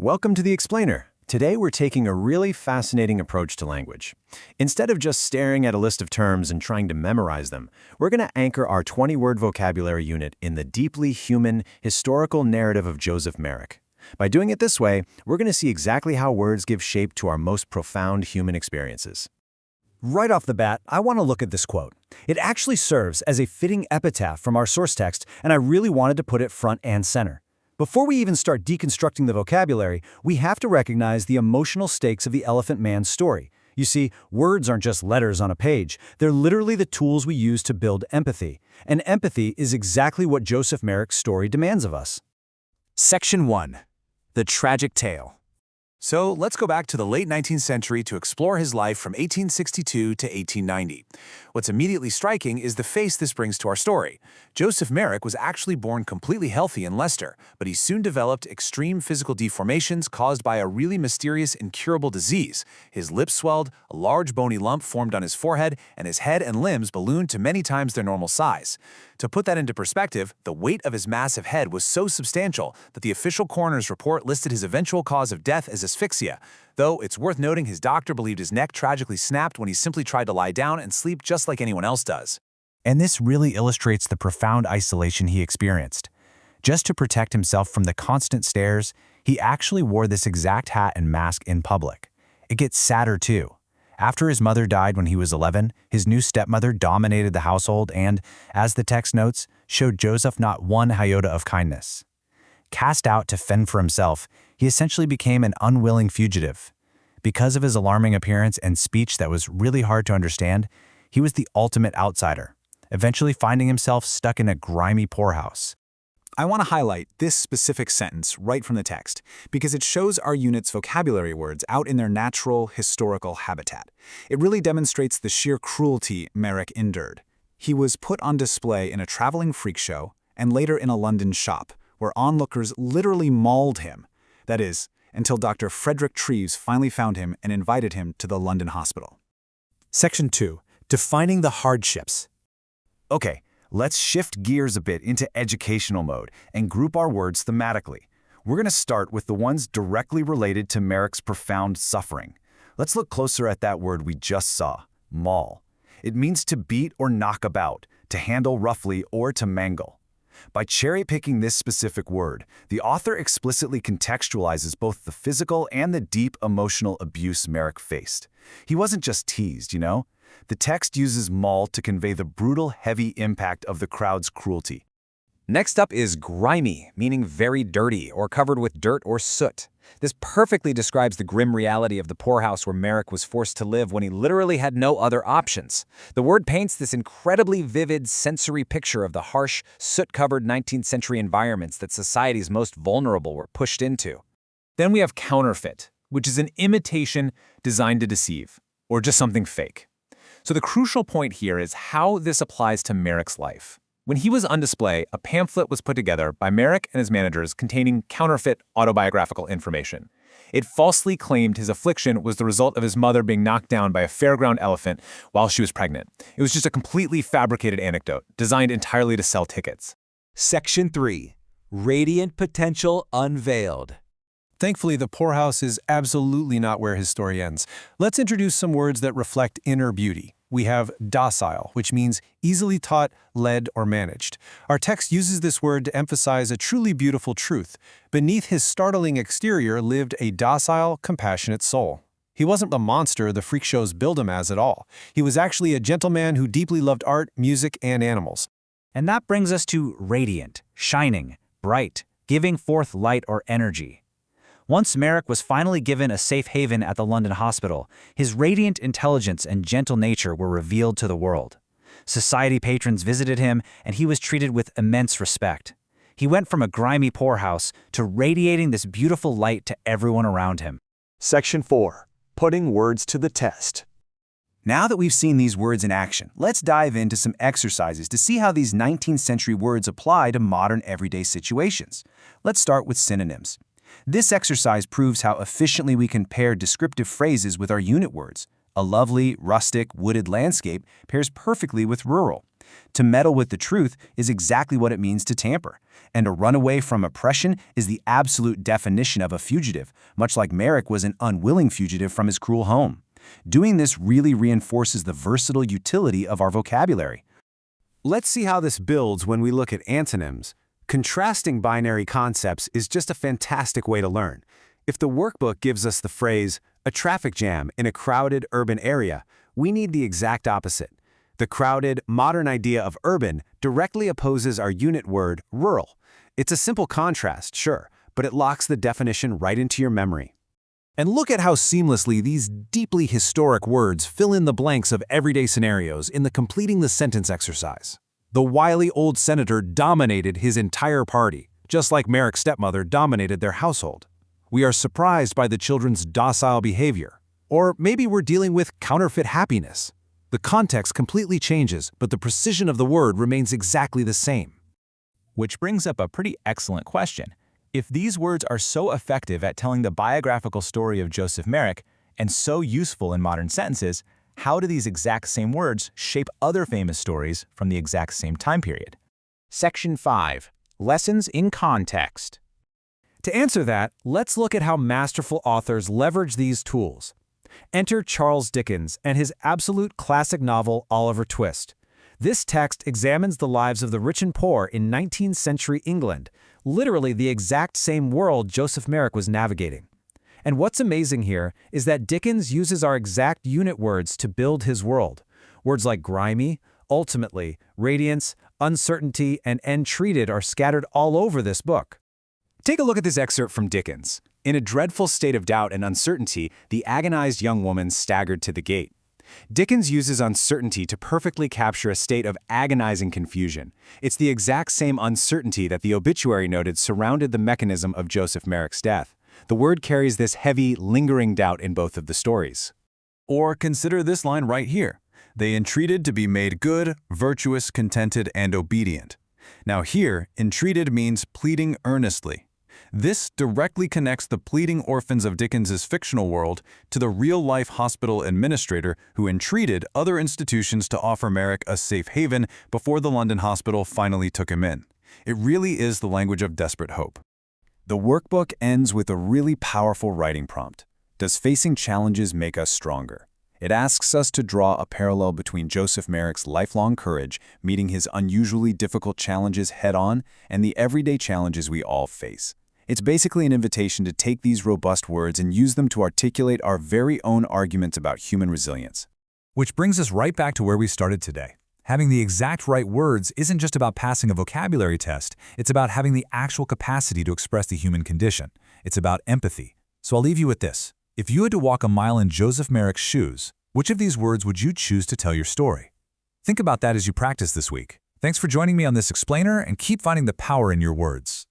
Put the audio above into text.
Welcome to the Explainer. Today we're taking a really fascinating approach to language. Instead of just staring at a list of terms and trying to memorize them, we're going to anchor our 20-word vocabulary unit in the deeply human, historical narrative of Joseph Merrick. By doing it this way, we're going to see exactly how words give shape to our most profound human experiences. Right off the bat, I want to look at this quote. It actually serves as a fitting epitaph from our source text, and I really wanted to put it front and center. Before we even start deconstructing the vocabulary, we have to recognize the emotional stakes of the Elephant Man's story. You see, words aren't just letters on a page. They're literally the tools we use to build empathy. And empathy is exactly what Joseph Merrick's story demands of us. Section 1. The Tragic Tale. So let's go back to the late 19th century to explore his life from 1862 to 1890. What's immediately striking is the face this brings to our story. Joseph Merrick was actually born completely healthy in Leicester, but he soon developed extreme physical deformations caused by a really mysterious, incurable disease. His lips swelled, a large bony lump formed on his forehead, and his head and limbs ballooned to many times their normal size. To put that into perspective, the weight of his massive head was so substantial that the official coroner's report listed his eventual cause of death as asphyxia, though it's worth noting his doctor believed his neck tragically snapped when he simply tried to lie down and sleep just like anyone else does. And this really illustrates the profound isolation he experienced. Just to protect himself from the constant stares, he actually wore this exact hat and mask in public. It gets sadder too. After his mother died when he was 11, his new stepmother dominated the household and, as the text notes, showed Joseph not one iota of kindness. Cast out to fend for himself, he essentially became an unwilling fugitive. Because of his alarming appearance and speech that was really hard to understand, he was the ultimate outsider, eventually finding himself stuck in a grimy poorhouse. I want to highlight this specific sentence right from the text because it shows our unit's vocabulary words out in their natural, historical habitat. It really demonstrates the sheer cruelty Merrick endured. He was put on display in a traveling freak show and later in a London shop, where onlookers literally mauled him. That is, until Dr. Frederick Treves finally found him and invited him to the London hospital. Section 2. Defining the hardships. Okay, let's shift gears a bit into educational mode and group our words thematically. We're going to start with the ones directly related to Merrick's profound suffering. Let's look closer at that word we just saw, maul. It means to beat or knock about, to handle roughly, or to mangle. By cherry-picking this specific word, the author explicitly contextualizes both the physical and the deep emotional abuse Merrick faced. He wasn't just teased, you know? The text uses maul to convey the brutal, heavy impact of the crowd's cruelty. Next up is grimy, meaning very dirty or covered with dirt or soot. This perfectly describes the grim reality of the poorhouse where Merrick was forced to live when he literally had no other options. The word paints this incredibly vivid sensory picture of the harsh, soot-covered 19th century environments that society's most vulnerable were pushed into. Then we have counterfeit, which is an imitation designed to deceive, or just something fake. So the crucial point here is how this applies to Merrick's life. When he was on display, a pamphlet was put together by Merrick and his managers containing counterfeit autobiographical information. It falsely claimed his affliction was the result of his mother being knocked down by a fairground elephant while she was pregnant. It was just a completely fabricated anecdote, designed entirely to sell tickets. Section 3. Radiant Potential Unveiled. Thankfully, the poorhouse is absolutely not where his story ends. Let's introduce some words that reflect inner beauty. We have docile, which means easily taught, led, or managed. Our text uses this word to emphasize a truly beautiful truth. Beneath his startling exterior lived a docile, compassionate soul. He wasn't the monster the freak shows billed him as at all. He was actually a gentleman who deeply loved art, music, and animals. And that brings us to radiant, shining, bright, giving forth light or energy. Once Merrick was finally given a safe haven at the London hospital, his radiant intelligence and gentle nature were revealed to the world. Society patrons visited him, and he was treated with immense respect. He went from a grimy poorhouse to radiating this beautiful light to everyone around him. Section 4. Putting words to the test. Now that we've seen these words in action, let's dive into some exercises to see how these 19th century words apply to modern everyday situations. Let's start with synonyms. This exercise proves how efficiently we can pair descriptive phrases with our unit words. A lovely, rustic, wooded landscape pairs perfectly with rural. To meddle with the truth is exactly what it means to tamper, and to run away from oppression is the absolute definition of a fugitive, much like Merrick was an unwilling fugitive from his cruel home. Doing this really reinforces the versatile utility of our vocabulary. Let's see how this builds when we look at antonyms. Contrasting binary concepts is just a fantastic way to learn. If the workbook gives us the phrase, a traffic jam in a crowded urban area, we need the exact opposite. The crowded, modern idea of urban directly opposes our unit word, rural. It's a simple contrast, sure, but it locks the definition right into your memory. And look at how seamlessly these deeply historic words fill in the blanks of everyday scenarios in the completing the sentence exercise. The wily old senator dominated his entire party, just like Merrick's stepmother dominated their household. We are surprised by the children's docile behavior. Or maybe we're dealing with counterfeit happiness. The context completely changes, but the precision of the word remains exactly the same. Which brings up a pretty excellent question. If these words are so effective at telling the biographical story of Joseph Merrick and so useful in modern sentences, how do these exact same words shape other famous stories from the exact same time period? Section 5. Lessons in Context. To answer that, let's look at how masterful authors leverage these tools. Enter Charles Dickens and his absolute classic novel, Oliver Twist. This text examines the lives of the rich and poor in 19th century England, literally the exact same world Joseph Merrick was navigating. And what's amazing here is that Dickens uses our exact unit words to build his world. Words like grimy, ultimately, radiance, uncertainty, and entreated are scattered all over this book. Take a look at this excerpt from Dickens. In a dreadful state of doubt and uncertainty, the agonized young woman staggered to the gate. Dickens uses uncertainty to perfectly capture a state of agonizing confusion. It's the exact same uncertainty that the obituary noted surrounded the mechanism of Joseph Merrick's death. The word carries this heavy, lingering doubt in both of the stories. Or consider this line right here. They entreated to be made good, virtuous, contented, and obedient. Now here, entreated means pleading earnestly. This directly connects the pleading orphans of Dickens's fictional world to the real-life hospital administrator who entreated other institutions to offer Merrick a safe haven before the London hospital finally took him in. It really is the language of desperate hope. The workbook ends with a really powerful writing prompt. Does facing challenges make us stronger? It asks us to draw a parallel between Joseph Merrick's lifelong courage, meeting his unusually difficult challenges head-on, and the everyday challenges we all face. It's basically an invitation to take these robust words and use them to articulate our very own arguments about human resilience. Which brings us right back to where we started today. Having the exact right words isn't just about passing a vocabulary test, it's about having the actual capacity to express the human condition. It's about empathy. So I'll leave you with this. If you had to walk a mile in Joseph Merrick's shoes, which of these words would you choose to tell your story? Think about that as you practice this week. Thanks for joining me on this explainer, and keep finding the power in your words.